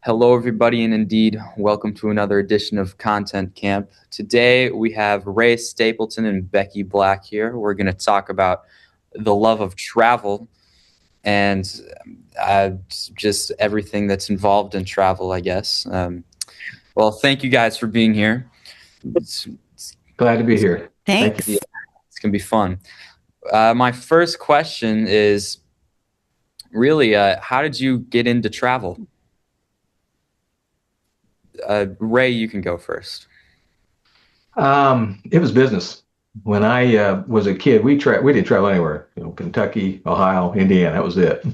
Hello, everybody, and indeed, welcome to another edition of Content Camp. Today, we have Ray Stapleton and Becky Black here. We're going to talk about the love of travel and just everything that's involved in travel, I guess. Well, thank you guys for being here. It's, Glad to be here. Thank Thanks. you. it's going to be fun. My first question is really, how did you get into travel? Ray, you can go first. It was business. When I was a kid, we didn't travel anywhere. Kentucky, Ohio, Indiana. That was it.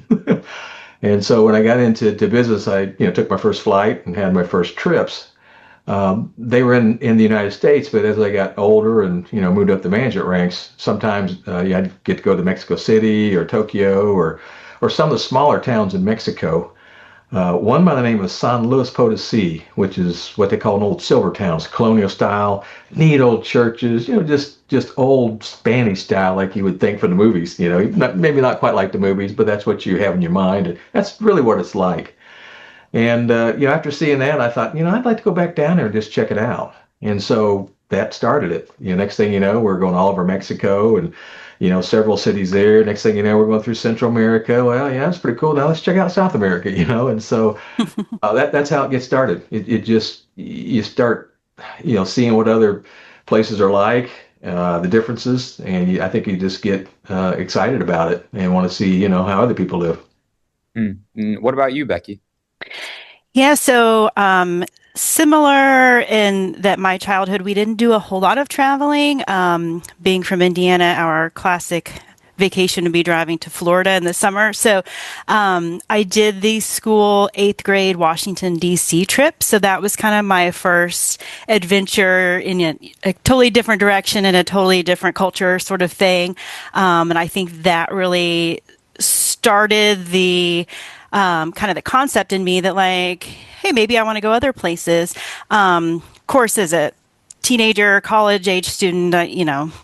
And so when I got into business, I took my first flight and had my first trips. They were in the United States, but as I got older and moved up the management ranks, sometimes I'd get to go to Mexico City or Tokyo or some of the smaller towns in Mexico. One by the name of San Luis Potosi, which is what they call an old silver town. It's colonial style, neat old churches, just old Spanish style, like you would think from the movies. Maybe not quite like the movies, but that's what you have in your mind. And that's really what it's like. And after seeing that, I thought, I'd like to go back down there and just check it out. And so that started it. Next thing you know, we're going all over Mexico and several cities there. Next thing you know, we're going through Central America. Well, yeah, it's pretty cool. Now let's check out South America. And so that's how it gets started. It just you start seeing what other places are like, the differences, and I think you just get excited about it and want to see how other people live. What about you, Becky? Yeah, so similar in that my childhood, we didn't do a whole lot of traveling. Being from Indiana, our classic vacation would be driving to Florida in the summer. So I did the school eighth grade Washington, D.C. trip. So that was kind of my first adventure in a totally different direction and a totally different culture sort of thing. And I think that really started the kind of the concept in me that like, hey, maybe I want to go other places. Of course, as a teenager, college age student,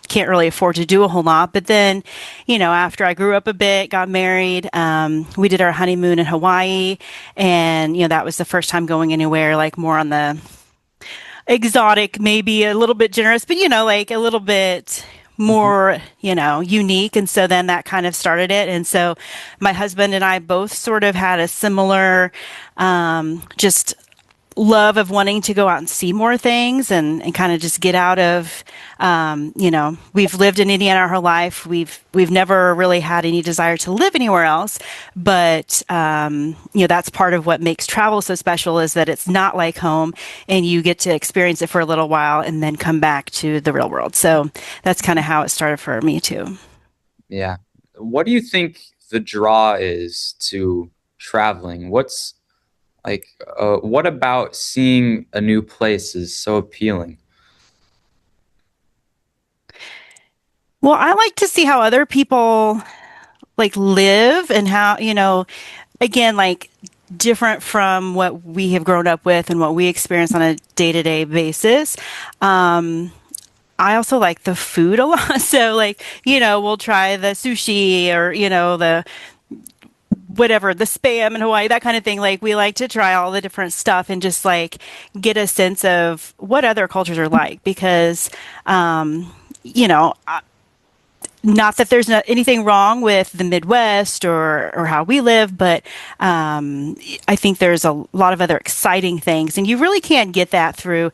can't really afford to do a whole lot. But then, after I grew up a bit, got married, we did our honeymoon in Hawaii. And, that was the first time going anywhere like more on the exotic, maybe a little bit generous, but, like a little bit more, unique. And so then that kind of started it. And so my husband and I both sort of had a similar, just love of wanting to go out and see more things and kind of just get out of, we've lived in Indiana our whole life. We've never really had any desire to live anywhere else, but, that's part of what makes travel so special is that it's not like home and you get to experience it for a little while and then come back to the real world. So that's kind of how it started for me too. Yeah. What do you think the draw is to traveling? What about seeing a new place is so appealing? Well, I like to see how other people like live and how, again, like different from what we have grown up with and what we experience on a day-to-day basis. I also like the food a lot. So like, we'll try the sushi or, the whatever, the spam in Hawaii, that kind of thing. Like we like to try all the different stuff and just like get a sense of what other cultures are like because, you know, not that there's anything wrong with the Midwest or how we live, but I think there's a lot of other exciting things. And you really can't get that through,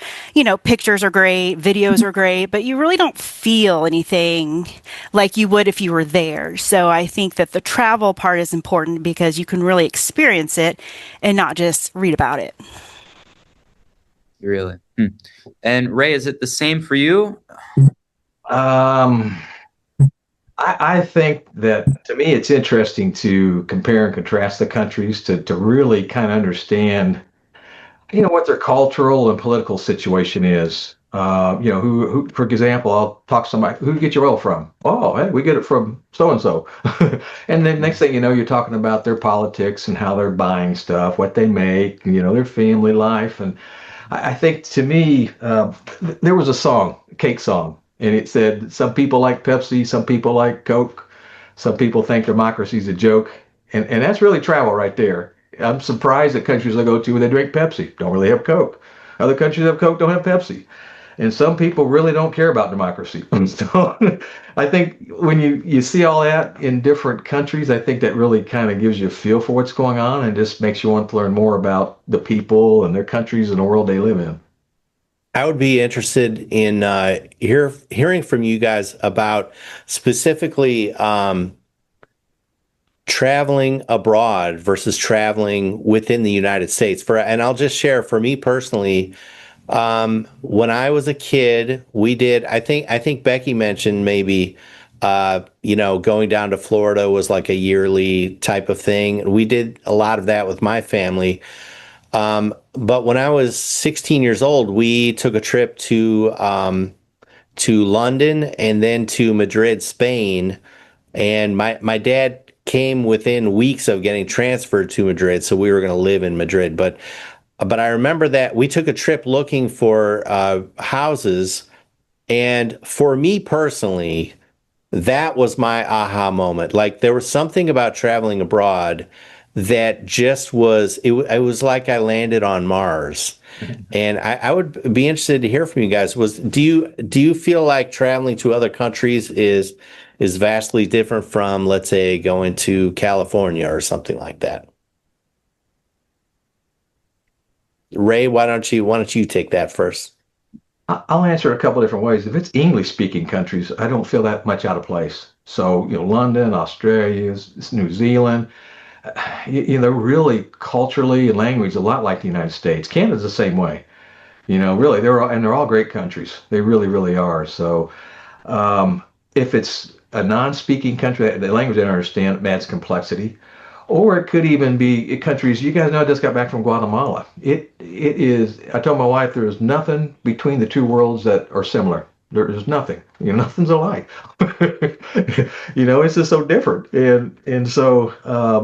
pictures are great, videos are great, but you really don't feel anything like you would if you were there. So I think that the travel part is important because you can really experience it and not just read about it. Really? And Ray, is it the same for you? Um, I think that to me it's interesting to compare and contrast the countries to really kind of understand, what their cultural and political situation is. Who, for example, I'll talk to somebody, who do you get your oil from? Oh, hey, we get it from so and so. And then next thing you know, you're talking about their politics and how they're buying stuff, what they make, their family life. And I think to me, there was a song, a Cake song, and it said, some people like Pepsi, some people like Coke, some people think democracy's a joke. And that's really travel right there. I'm surprised that countries I go to where they drink Pepsi don't really have Coke. Other countries have Coke, don't have Pepsi. And some people really don't care about democracy. So I think when you see all that in different countries, I think that really kind of gives you a feel for what's going on and just makes you want to learn more about the people and their countries and the world they live in. I would be interested in hearing from you guys about specifically traveling abroad versus traveling within the United States. And I'll just share for me personally. When I was a kid, we did. I think Becky mentioned maybe, going down to Florida was like a yearly type of thing. We did a lot of that with my family. But when I was 16 years old, we took a trip to London and then to Madrid, Spain. And my dad came within weeks of getting transferred to Madrid, so we were going to live in Madrid. But I remember that we took a trip looking for houses, and for me personally, that was my aha moment. Like there was something about traveling abroad that just was it was like I landed on Mars. And I would be interested to hear from you guys. Do you feel like traveling to other countries is vastly different from, let's say, going to California or something like that? Ray, why don't you take that first? I'll answer it a couple different ways. If it's English speaking countries, I don't feel that much out of place. So, London, Australia, New Zealand, really culturally and language a lot like the United States. Canada's the same way. Really, they're all great countries. They really, really are. So, if it's a non-speaking country, the language I don't understand, it adds complexity. Or it could even be countries. You guys know I just got back from Guatemala. It is. I told my wife there is nothing between the two worlds that are similar. There is nothing. Nothing's alike. It's just so different. And so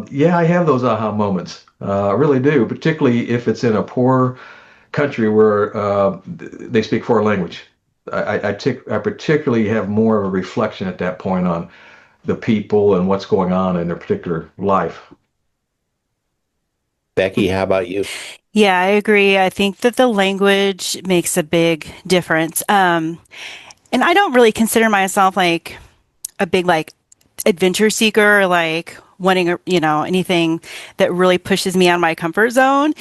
yeah, I have those aha moments. I really do. Particularly if it's in a poor country where they speak foreign language. I particularly have more of a reflection at that point on the people and what's going on in their particular life. Becky, how about you? Yeah, I agree. I think that the language makes a big difference. And I don't really consider myself like a big like adventure seeker, or like wanting, anything that really pushes me out of my comfort zone.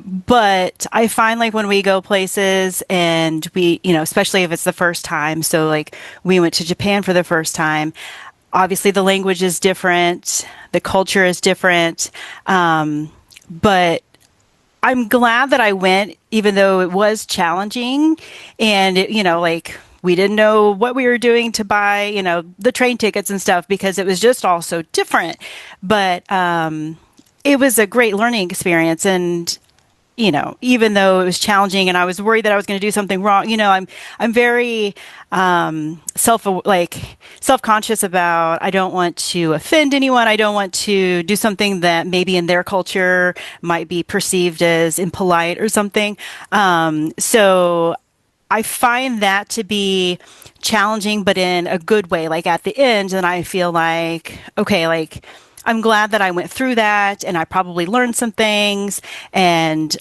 But I find like when we go places and we, especially if it's the first time, so like we went to Japan for the first time, obviously the language is different, the culture is different. But I'm glad that I went, even though it was challenging and like we didn't know what we were doing to buy, the train tickets and stuff because it was just all so different. But it was a great learning experience. And even though it was challenging and I was worried that I was going to do something wrong, I'm very self-conscious about, I don't want to offend anyone. I don't want to do something that maybe in their culture might be perceived as impolite or something. So I find that to be challenging, but in a good way, like at the end. And I feel like, okay, like, I'm glad that I went through that and I probably learned some things and,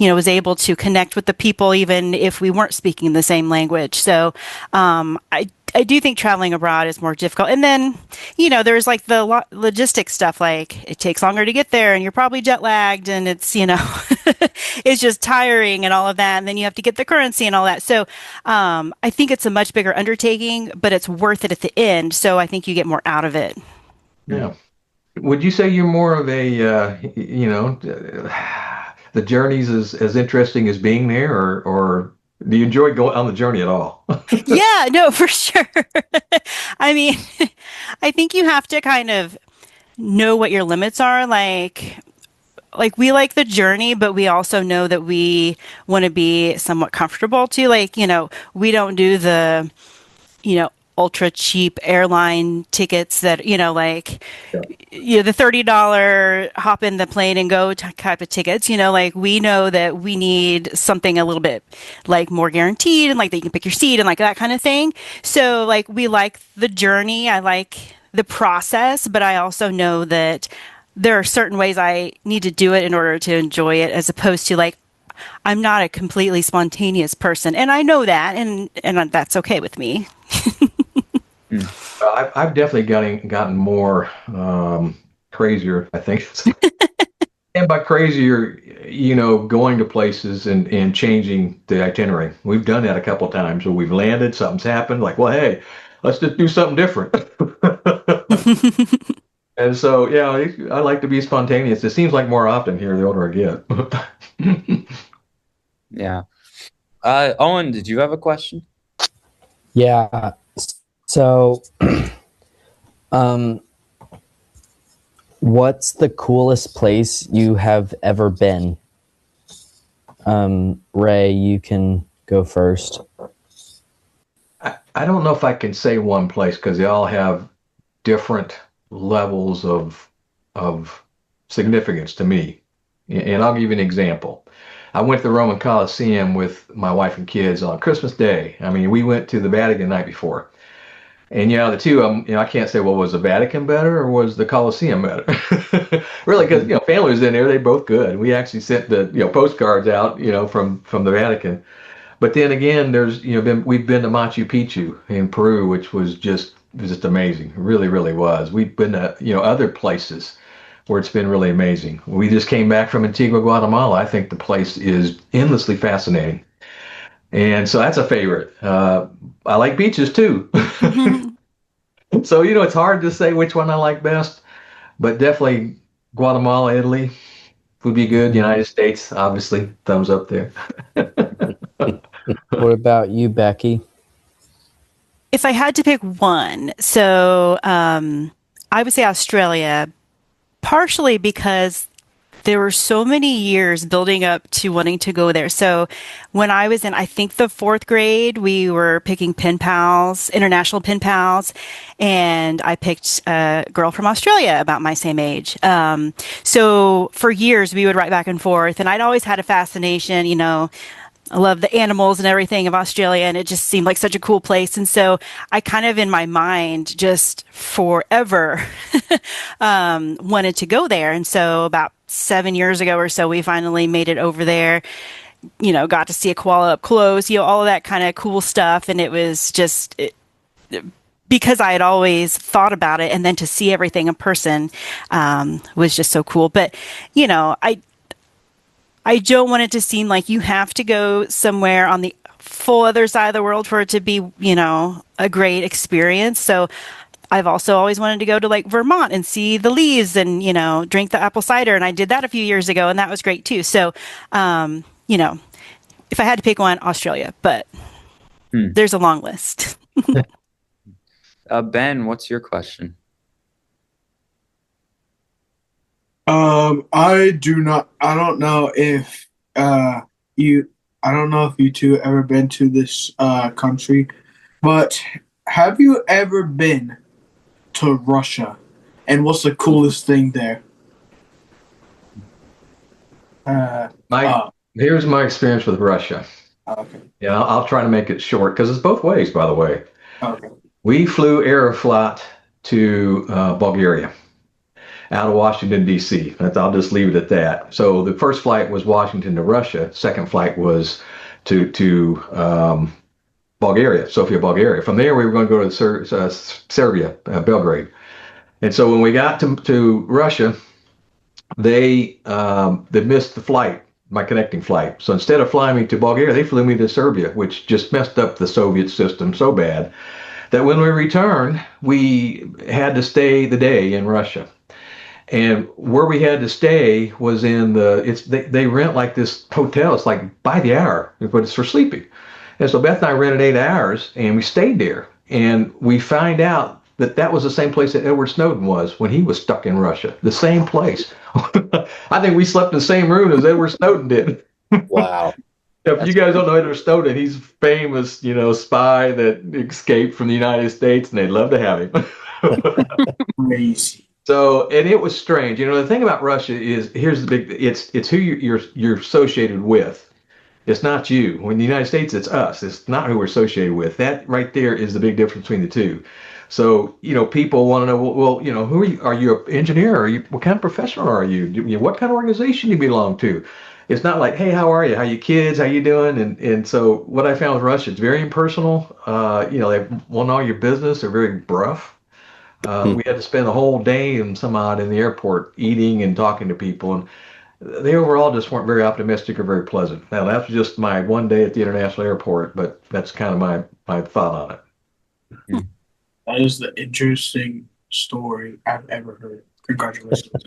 was able to connect with the people even if we weren't speaking the same language. So I do think traveling abroad is more difficult. And then, there's like the logistics stuff, like it takes longer to get there and you're probably jet lagged and it's, it's just tiring and all of that. And then you have to get the currency and all that. So I think it's a much bigger undertaking, but it's worth it at the end. So I think you get more out of it. Yeah. Would you say you're more of a, the journey's as interesting as being there, or do you enjoy going on the journey at all? Yeah, no, for sure. I mean, I think you have to kind of know what your limits are. Like we like the journey, but we also know that we want to be somewhat comfortable too. Like, we don't do the, ultra cheap airline tickets that, the $30 hop in the plane and go type of tickets, like we know that we need something a little bit like more guaranteed and like that you can pick your seat and like that kind of thing. So like we like the journey. I like the process, but I also know that there are certain ways I need to do it in order to enjoy it, as opposed to like, I'm not a completely spontaneous person, and I know that, and that's okay with me. Mm. I've definitely gotten more crazier, I think. And by crazier, going to places and changing the itinerary. We've done that a couple of times where we've landed, something's happened, like, well, hey, let's just do something different. And so, yeah, I like to be spontaneous. It seems like more often here the older I get. Yeah. Owen, did you have a question? Yeah. So, um, what's the coolest place you have ever been? Ray, you can go first. I don't know if I can say one place because they all have different levels of significance to me. And I'll give you an example. I went to the Roman Colosseum with my wife and kids on Christmas Day. I mean, we went to the Vatican the night before. And the two of them, I can't say, well, was the Vatican better or was the Colosseum better? Really, because family was in there, they both good. We actually sent the postcards out, from the Vatican. But then again, we've been to Machu Picchu in Peru, which was just amazing. It really, really was. We've been to other places where it's been really amazing. We just came back from Antigua, Guatemala. I think the place is endlessly fascinating. And so that's a favorite. I like beaches too. So, it's hard to say which one I like best, but definitely Guatemala, Italy would be good. United States, obviously, thumbs up there. What about you, Becky? If I had to pick one, so I would say Australia, partially because there were so many years building up to wanting to go there. So when I was in, I think the fourth grade, we were picking pen pals, international pen pals, and I picked a girl from Australia about my same age. So for years we would write back and forth, and I'd always had a fascination, I love the animals and everything of Australia, and it just seemed like such a cool place. And so I kind of, in my mind, just forever wanted to go there. And so about 7 years ago or so, we finally made it over there, got to see a koala up close, all of that kind of cool stuff. And it was just because I had always thought about it, and then to see everything in person was just so cool. But, I don't want it to seem like you have to go somewhere on the full other side of the world for it to be, a great experience. So I've also always wanted to go to like Vermont and see the leaves and, drink the apple cider. And I did that a few years ago, and that was great too. So, if I had to pick one, Australia, but there's a long list. Ben, what's your question? I don't know if I don't know if you two ever been to this country, but have you ever been to Russia? And what's the coolest thing there? Here's my experience with Russia. Okay. Yeah, I'll try to make it short because it's both ways, by the way. Okay. We flew Aeroflot to Bulgaria out of Washington, D.C. I'll just leave it at that. So the first flight was Washington to Russia. Second flight was to Bulgaria, Sofia, Bulgaria. From there, we were going to go to Serbia, Belgrade. And so when we got to Russia, they missed the flight, my connecting flight. So instead of flying me to Bulgaria, they flew me to Serbia, which just messed up the Soviet system so bad that when we returned, we had to stay the day in Russia. And where we had to stay was in they rent like this hotel. It's like by the hour, but it's for sleeping. And so Beth and I rented 8 hours, and we stayed there. And we find out that was the same place that Edward Snowden was when he was stuck in Russia. The same place. I think we slept in the same room as Edward Snowden did. Wow. If you guys don't know Edward Snowden, he's a famous, spy that escaped from the United States, and they'd love to have him. Crazy. So, and it was strange. The thing about Russia is, here's the big, it's who you're associated with. It's not you. When the United States, it's us. It's not who we're associated with. That right there is the big difference between the two. So, people want to know, well, who are you? Are you an engineer? Are you, what kind of professional are you? What kind of organization do you belong to? It's not like, hey, how are you? How you kids? How you doing? And so what I found with Russia, it's very impersonal. They want all your business. They're very gruff. We had to spend a whole day and some odd in the airport eating and talking to people, and they overall just weren't very optimistic or very pleasant. Now, that's just my one day at the international airport, but that's kind of my thought on it. That is the interesting story I've ever heard. Congratulations.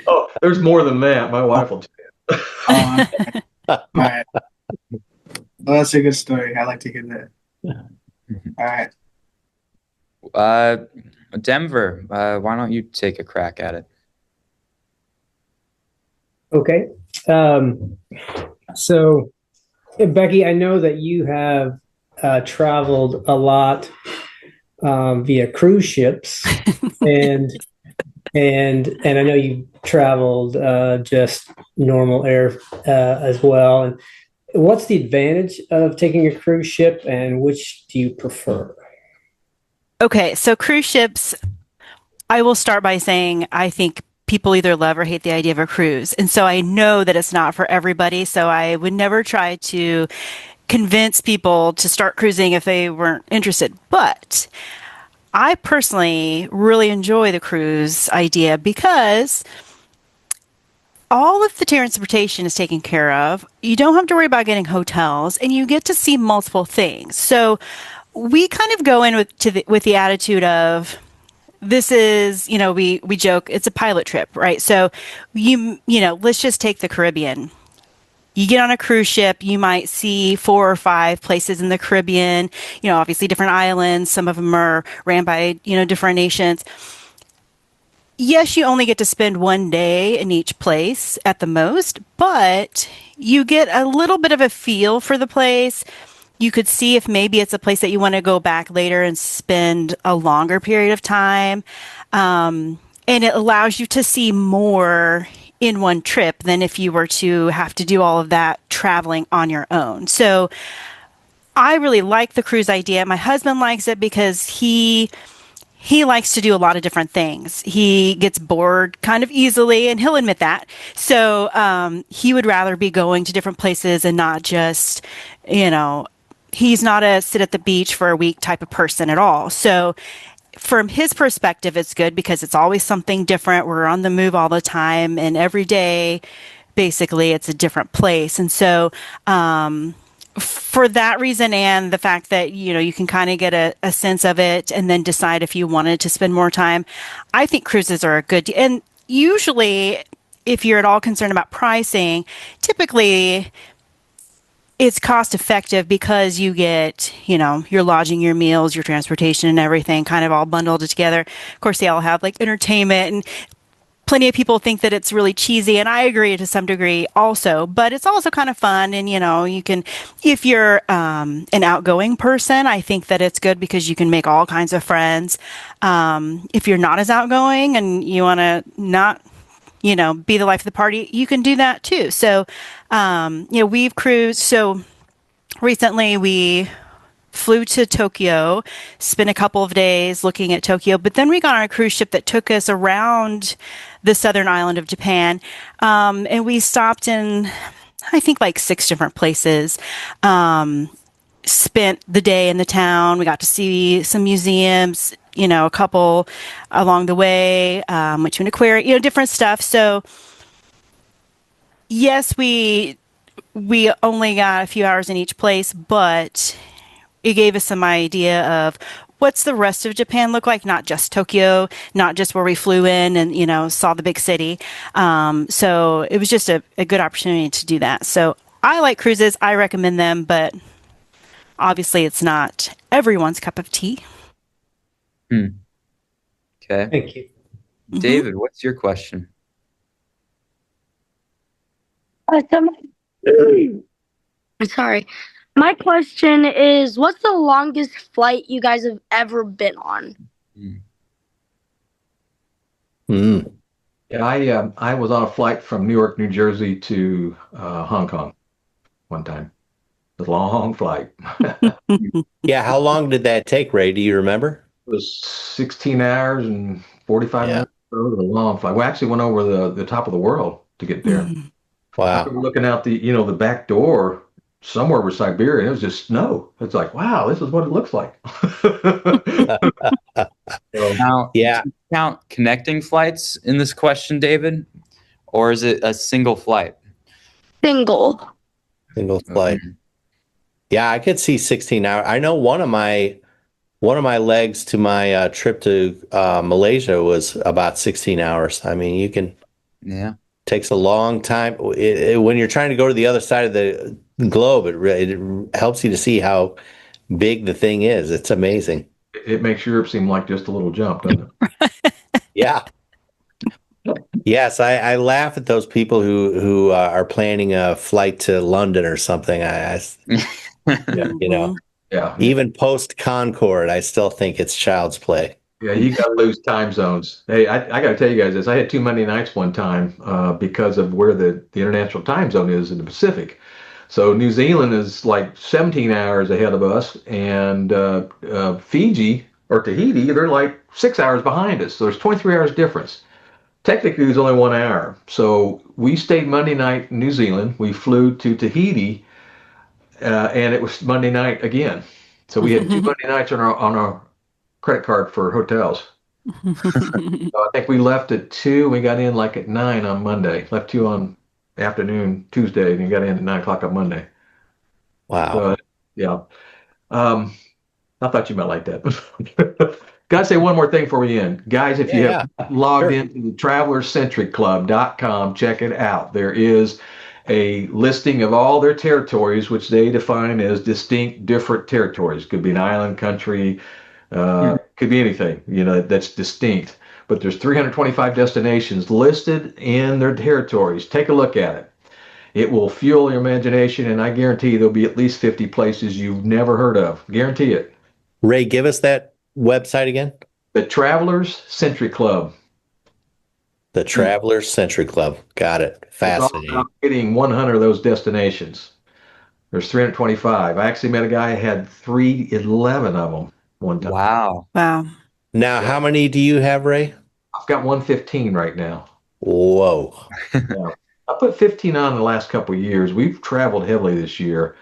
Oh, there's more than that. My wife will tell uh, all right. Well, that's a good story. I like to hear that. All right. Denver, why don't you take a crack at it? Okay. So, Becky, I know that you have traveled a lot via cruise ships, and I know you traveled just normal air as well. And what's the advantage of taking a cruise ship, and which do you prefer? Okay, so cruise ships, I will start by saying I think people either love or hate the idea of a cruise. And so I know that it's not for everybody. So I would never try to convince people to start cruising if they weren't interested. But I personally really enjoy the cruise idea because all of the transportation is taken care of. You don't have to worry about getting hotels, and you get to see multiple things. So we kind of go in with the attitude of this is, we joke it's a pilot trip, right? So let's just take the Caribbean. You get on a cruise ship, you might see 4 or 5 places in the Caribbean, obviously different islands. Some of them are ran by, different nations. Yes, you only get to spend 1 day in each place at the most, but you get a little bit of a feel for the place. You could see if maybe it's a place that you want to go back later and spend a longer period of time. And it allows you to see more in one trip than if you were to have to do all of that traveling on your own. So I really like the cruise idea. My husband likes it because he likes to do a lot of different things. He gets bored kind of easily, and he'll admit that. So he would rather be going to different places and not just, he's not a sit at the beach for a week type of person at all. So from his perspective, it's good because it's always something different. We're on the move all the time, and every day, basically, it's a different place. And so, for that reason, and the fact that, you can kind of get a sense of it and then decide if you wanted to spend more time, I think cruises are a good, and usually, if you're at all concerned about pricing, typically it's cost effective because you get, your lodging, your meals, your transportation, and everything kind of all bundled together. Of course, they all have like entertainment, and plenty of people think that it's really cheesy, and I agree to some degree also, but it's also kind of fun. And, you can, if you're an outgoing person, I think that it's good because you can make all kinds of friends. If you're not as outgoing and you want to not be the life of the party, you can do that too. So, we've cruised. So recently we flew to Tokyo, spent a couple of days looking at Tokyo, but then we got on a cruise ship that took us around the southern island of Japan. And we stopped in, I think, like 6 different places. Spent the day in the town. We got to see some museums, a couple along the way, went to an aquarium, different stuff. So yes, we only got a few hours in each place, but it gave us some idea of what's the rest of Japan look like, not just Tokyo, not just where we flew in and, saw the big city. So it was just a good opportunity to do that. So I like cruises. I recommend them, but obviously it's not everyone's cup of tea. Okay. Thank you. David, what's your question? Sorry. My question is, what's the longest flight you guys have ever been on? Yeah, I was on a flight from Newark, New Jersey to Hong Kong one time. a long flight. Yeah, how long did that take, Ray? Do you remember? It was 16 hours and 45 Yeah. minutes. It was a long flight. We actually went over the top of the world to get there. I Wow. remember looking out the back door somewhere over Siberia, and it was just snow. It's like, wow, this is what it looks like. So, Now, Yeah, do you count connecting flights in this question, David, or is it a single flight? Single. single flight. Yeah, I could see 16 hours. I know one of my legs to my trip to Malaysia was about 16 hours. I mean, Yeah. takes a long time. When you're trying to go to the other side of the globe, it helps you to see how big the thing is. It's amazing. it makes Europe seem like just a little jump, doesn't it? Yeah. Yes, I laugh at those people who are planning a flight to London or something. You know, Yeah. even post Concorde, I still think it's child's play. Yeah, you got to lose time zones. Hey, I got to tell you guys this. I had two Monday nights one time because of where the international time zone is in the Pacific. So New Zealand is like 17 hours ahead of us, and Fiji or Tahiti, they're like 6 hours behind us. So there's 23 hours difference. Technically, there's only 1 hour. So we stayed Monday night in New Zealand. We flew to Tahiti, and it was Monday night again. So we had two Monday nights on our credit card for hotels. So I think we left at 2. We got in like at 9 on Monday. Left 2 on afternoon Tuesday, and you got in at 9 o'clock on Monday. Wow. So yeah, I thought you might like that. Gotta say one more thing before we end, guys. If you Yeah, have logged sure. into the travelercentricclub.com, check it out. There is a listing of all their territories, which they define as distinct, different territories. Could be an island country, could be anything, that's distinct. But there's 325 destinations listed in their territories. Take a look at it. It will fuel your imagination, and I guarantee there'll be at least 50 places you've never heard of. Guarantee it. Ray, give us that website again. The Travelers Century Club. The Travelers Century Club. Got it. It's all Fascinating. about getting 100 of those destinations. There's 325. I actually met a guy who had 311 of them one time. Wow. Wow. Now, how many do you have, Ray? I've got 115 right now. Whoa. Yeah. I put 15 on in the last couple of years. We've traveled heavily this year.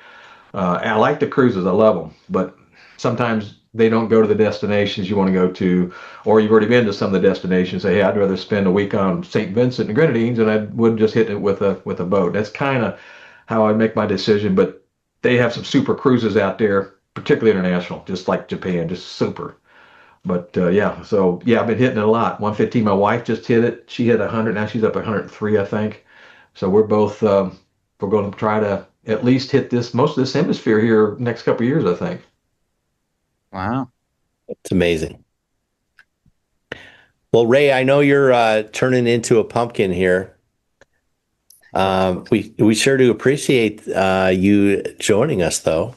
I like the cruises. I love them. But sometimes they don't go to the destinations you want to go to, or you've already been to some of the destinations. Say, hey, I'd rather spend a week on St. Vincent and Grenadines than I would just hit it with a boat. That's kind of how I make my decision. But they have some super cruises out there, particularly international, just like Japan, just super. But yeah, so yeah, I've been hitting it a lot. 115. My wife just hit it. She hit 100. Now she's up 103, I think. So we're both we're going to try to at least hit most of this hemisphere here next couple of years, I think. Wow. It's amazing. Well, Ray, I know you're turning into a pumpkin here. We sure do appreciate you joining us, though.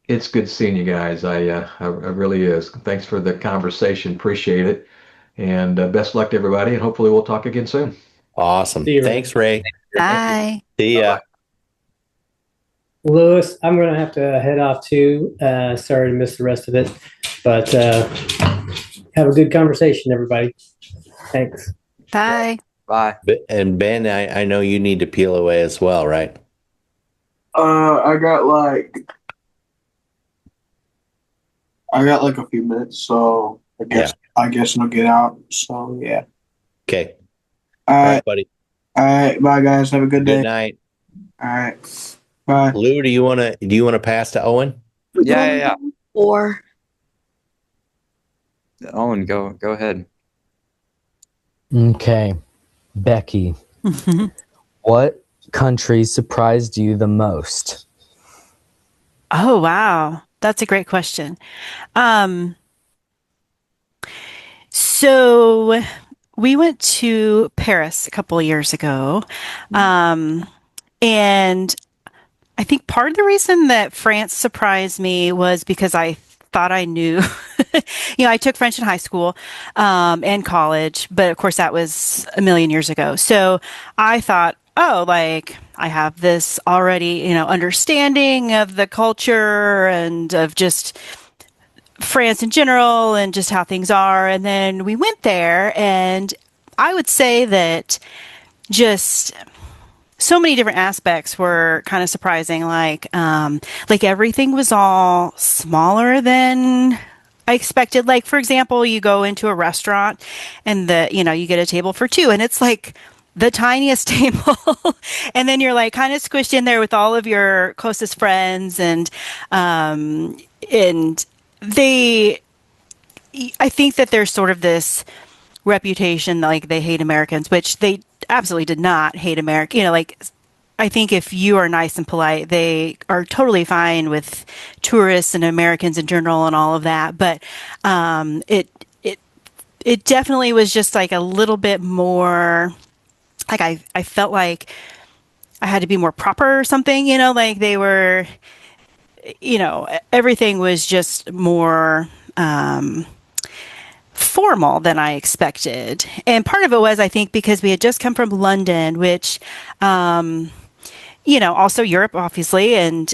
It's good seeing you guys. I really is. Thanks for the conversation. Appreciate it. And best luck to everybody. And hopefully we'll talk again soon. Awesome. See you, Ray. Thanks, Ray. Bye. See ya. Lewis, I'm going to have to head off too. Sorry to miss the rest of it, but have a good conversation, everybody. Thanks. Bye. Bye. And Ben, I know you need to peel away as well, right? I got like a few minutes, so I guess I'll get out. So yeah. Okay. All All right. right, buddy. All right. Bye, guys. Have a good day. Good night. All right. Bye. Lou, do you want to pass to Owen? Yeah. Or Owen, go ahead. Okay. Becky, what country surprised you the most? Oh, wow. That's a great question. So we went to Paris a couple of years ago. And I think part of the reason that France surprised me was because I thought I knew. I took French in high school and college, but of course that was a million years ago. So I thought, oh, like I have this already, understanding of the culture and of just France in general and just how things are. And then we went there, and I would say that just so many different aspects were kind of surprising. Like everything was all smaller than I expected. Like, for example, you go into a restaurant and you get a table for two, and it's like the tiniest table. And then you're like kind of squished in there with all of your closest friends, and they, I think that there's sort of this reputation that, like, they hate Americans, which they absolutely did not hate America. Like, I think if you are nice and polite, they are totally fine with tourists and Americans in general and all of that. But it definitely was just like a little bit more, like I felt like I had to be more proper or something, like they were, everything was just more formal than I expected. And part of it was, I think, because we had just come from London, which, also Europe, obviously, and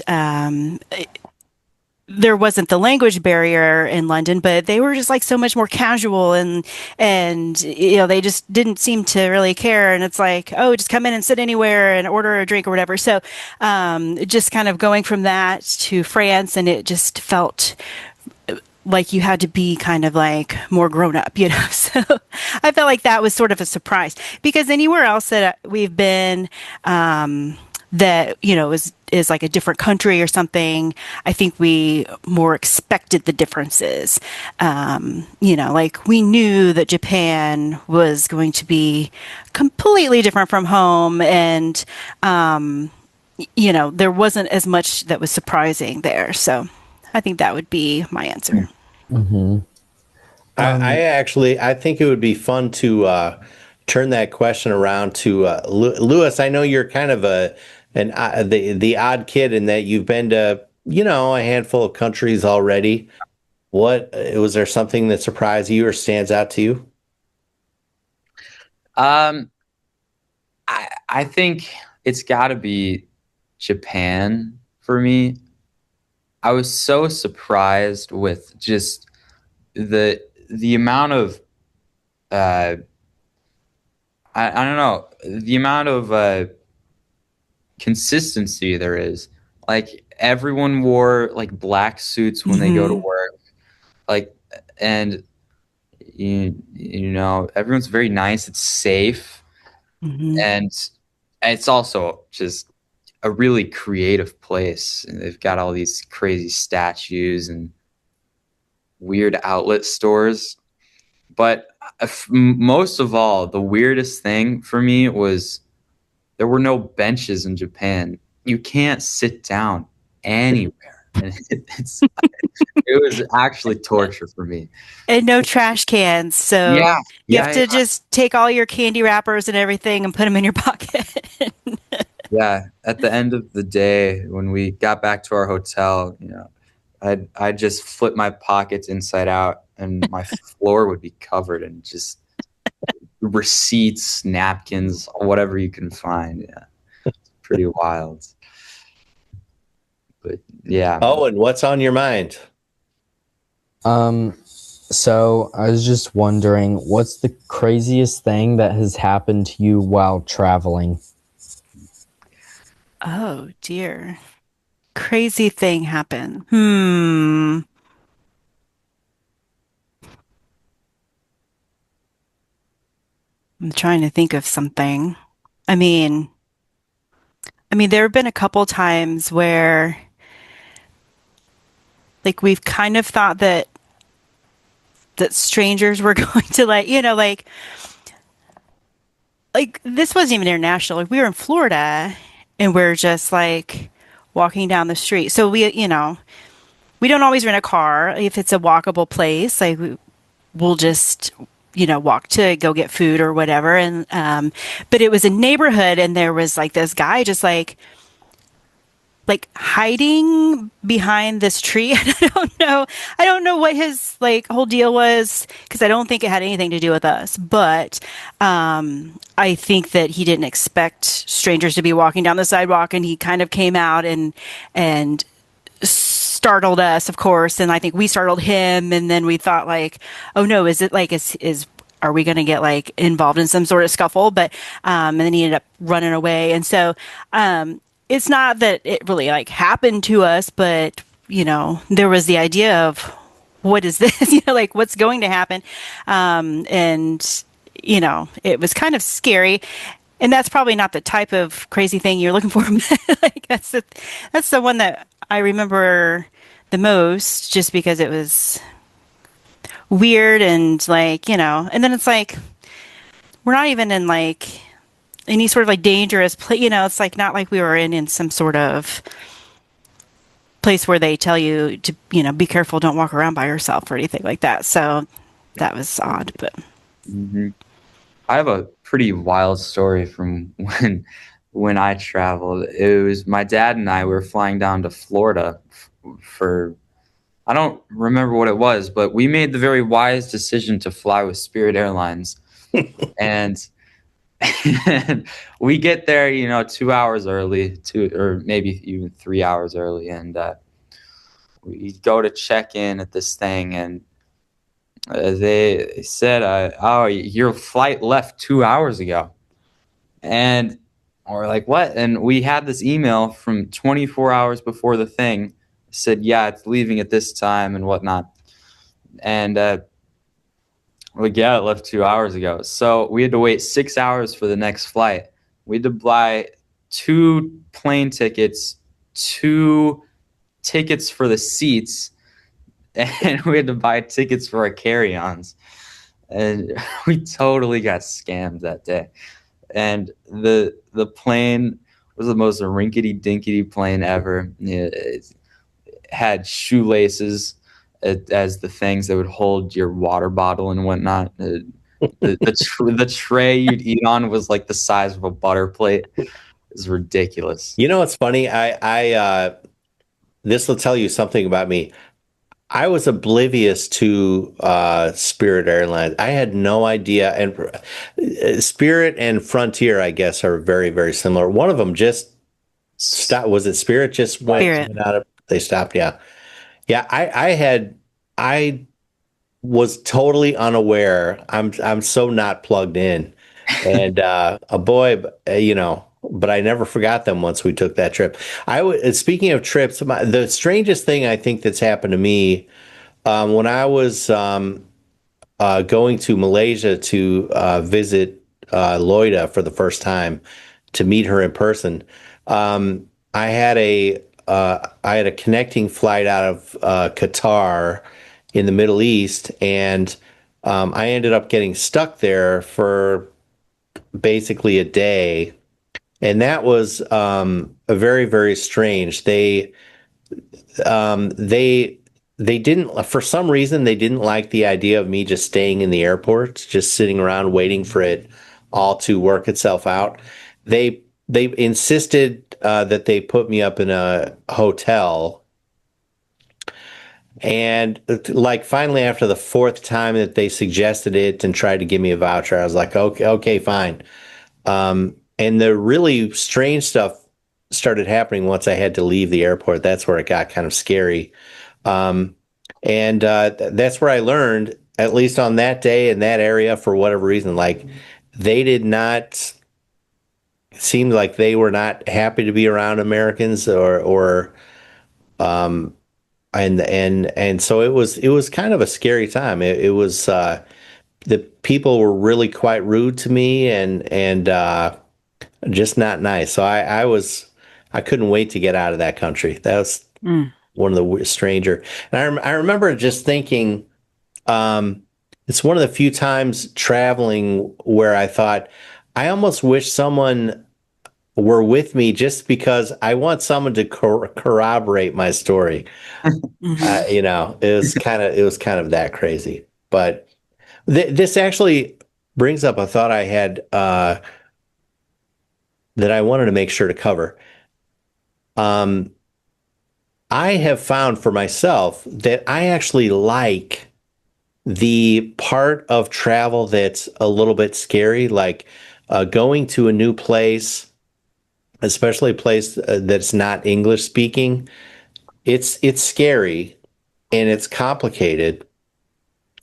there wasn't the language barrier in London, but they were just like so much more casual, and they just didn't seem to really care. And it's like, oh, just come in and sit anywhere and order a drink or whatever. So just kind of going from that to France, and it just felt like you had to be kind of like more grown up, So I felt like that was sort of a surprise, because anywhere else that we've been, that, is like a different country or something, I think we more expected the differences. Like we knew that Japan was going to be completely different from home, and, there wasn't as much that was surprising there. So I think that would be my answer. Mm-hmm. I think it would be fun to turn that question around to Lewis. I know you're kind of the odd kid in that you've been to a handful of countries already. What was there something that surprised you or stands out to you? I think it's got to be Japan for me. I was so surprised with just the amount of I don't know, the amount of consistency there is. Like everyone wore like black suits when they go to work, like, and everyone's very nice. It's safe, and it's also just a really creative place. And they've got all these crazy statues and weird outlet stores. But most of all, the weirdest thing for me was there were no benches in Japan. You can't sit down anywhere. And it was actually torture for me. And no trash cans. So you have to just take all your candy wrappers and everything and put them in your pocket. Yeah. At the end of the day, when we got back to our hotel, I'd just flip my pockets inside out, and my floor would be covered in just receipts, napkins, whatever you can find. Yeah. It's pretty wild. But yeah. Oh, and what's on your mind? So I was just wondering, what's the craziest thing that has happened to you while traveling? Oh dear. Crazy thing happened. I'm trying to think of something. I mean, there have been a couple times where, like, we've kind of thought that strangers were going to, like this wasn't even international. Like, we were in Florida, and we're just like walking down the street. So we don't always rent a car if it's a walkable place. Like, we'll just walk to go get food or whatever. And but it was a neighborhood, and there was like this guy just like like hiding behind this tree. I don't know. I don't know what his like whole deal was because I don't think it had anything to do with us. But I think that he didn't expect strangers to be walking down the sidewalk, and he kind of came out and startled us, of course, and I think we startled him, and then we thought like, oh no, is it like is are we going to get like involved in some sort of scuffle? But and then he ended up running away, and so it's not that it really like happened to us, but you know, there was the idea of what is this? You know, like what's going to happen, and you know, it was kind of scary. And that's probably not the type of crazy thing you're looking for. Like that's the one that I remember the most, just because it was weird and like, you know, and then it's like we're not even in like any sort of like dangerous place, you know, it's like not like we were in some sort of place where they tell you to, you know, be careful, don't walk around by yourself or anything like that. So that was odd, but Hmm. I have a pretty wild story from when I traveled. It was my dad and I were flying down to Florida for I don't remember what it was, but we made the very wise decision to fly with Spirit Airlines. And, and we get there, you know, 2 hours early, two or maybe even 3 hours early, and we go to check in at this thing, and they said, "Oh, your flight left 2 hours ago," and we're like, "What?" And we had this email from 24 hours before the thing said, "Yeah, it's leaving at this time and whatnot," and like, yeah, it left 2 hours ago. So we had to wait 6 hours for the next flight. We had to buy two plane tickets, two tickets for the seats, and we had to buy tickets for our carry-ons. And we totally got scammed that day. And the plane was the most rinkety dinkety plane ever. It had shoelaces as the things that would hold your water bottle and whatnot. The tray you'd eat on was like the size of a butter plate. It was ridiculous. You know what's funny? This will tell you something about me. I was oblivious to Spirit Airlines. I had no idea. And Spirit and Frontier, I guess, are very, very similar. One of them just stopped. Was it Spirit just Spirit. went out of? They stopped. Yeah, yeah. I was totally unaware. I'm so not plugged in, and a boy, you know. But I never forgot them once we took that trip. Speaking of trips, the strangest thing I think that's happened to me when I was going to Malaysia to visit Loida for the first time to meet her in person, I had a connecting flight out of Qatar in the Middle East, and I ended up getting stuck there for basically a day, and that was a very, very strange. They they didn't, for some reason, they didn't like the idea of me just staying in the airport, just sitting around waiting for it all to work itself out. They insisted that they put me up in a hotel, and like finally after the fourth time that they suggested it and tried to give me a voucher, I was like, okay, fine. And the really strange stuff started happening once I had to leave the airport. That's where it got kind of scary. Um, and that's where I learned, at least on that day in that area, for whatever reason, like they did not seem like they were not happy to be around Americans or and so it was kind of a scary time. It was the people were really quite rude to me and just not nice. So I couldn't wait to get out of that country. That was Mm. one of the stranger. And I remember just thinking, it's one of the few times traveling where I thought, I almost wish someone were with me just because I want someone to corroborate my story. Mhm. You know, it was kind of that crazy. But this actually brings up a thought I had that I wanted to make sure to cover. I have found for myself that I actually like the part of travel that's a little bit scary, like going to a new place, especially a place that's not English speaking. It's scary and it's complicated.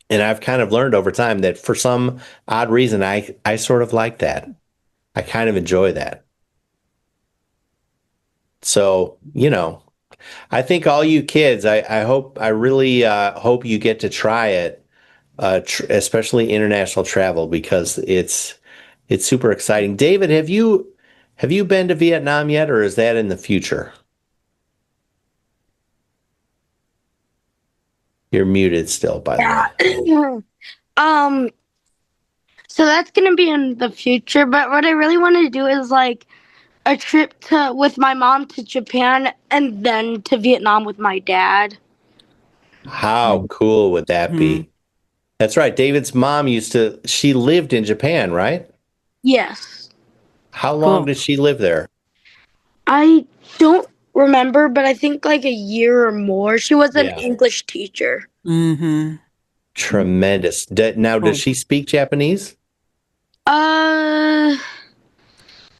And I've kind of learned over time that for some odd reason, I sort of like that. I kind of enjoy that. So, I think all you kids, I really hope you get to try it, especially international travel, because it's super exciting. David, have you been to Vietnam yet, or is that in the future? You're muted still, by the way. Yeah. So that's gonna be in the future. But what I really want to do is like a trip with my mom to Japan and then to Vietnam with my dad. How cool would that be? That's right. David's mom she lived in Japan, right? Yes. How long did she live there? I don't remember, but I think like a year or more. She was an English teacher. Mm-hmm. Tremendous. Now, does she speak Japanese?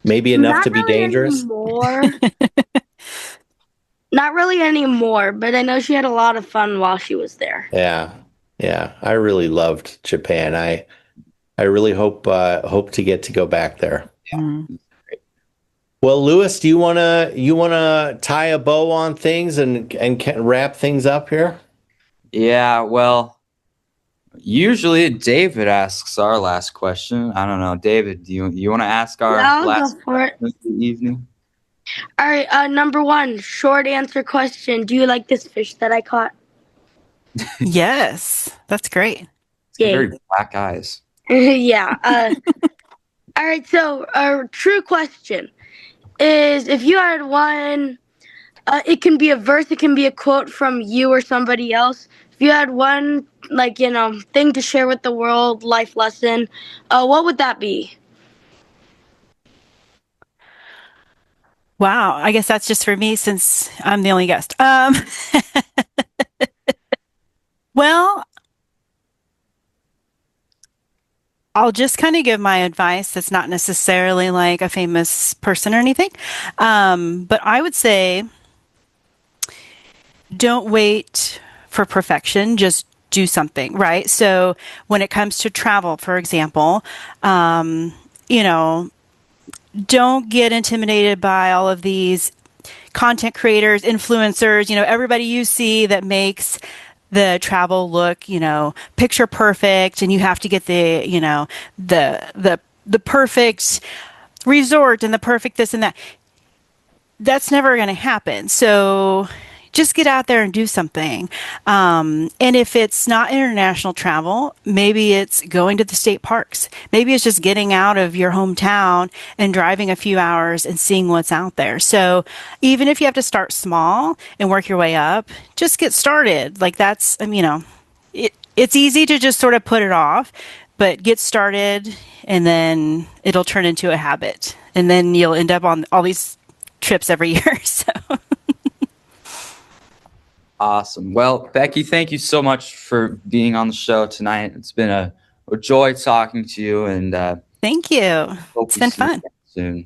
Maybe enough Not to be really dangerous? anymore. Not really anymore, but I know she had a lot of fun while she was there. Yeah. Yeah. I really loved Japan. I really hope to get to go back there. Mm. Well, Lewis, do you wanna tie a bow on things and wrap things up here? Yeah, well, usually David asks our last question. I don't know, David, do you want to ask our I'll last go for it. question of the evening? All right, number one, short answer question. Do you like this fish that I caught? Yes, that's great. Yay. Very black eyes. Yeah. All right, so a true question is if you had one, it can be a verse, it can be a quote from you or somebody else. If you had one, like, thing to share with the world, life lesson, what would that be? Wow, I guess that's just for me since I'm the only guest. Well, I'll just kind of give my advice that's not necessarily like a famous person or anything. But I would say don't wait for perfection, just do something, right? So when it comes to travel, for example, you know, don't get intimidated by all of these content creators, influencers, everybody you see that makes the travel look, picture perfect, and you have to get the perfect resort and the perfect this and that. That's never going to happen. So just get out there and do something. And if it's not international travel, maybe it's going to the state parks. Maybe it's just getting out of your hometown and driving a few hours and seeing what's out there. So even if you have to start small and work your way up, just get started. Like that's, it's easy to just sort of put it off, but get started and then it'll turn into a habit. And then you'll end up on all these trips every year. So. Awesome. Well, Becky, thank you so much for being on the show tonight. It's been a joy talking to you, and thank you. hope It's we been see you fun. again soon.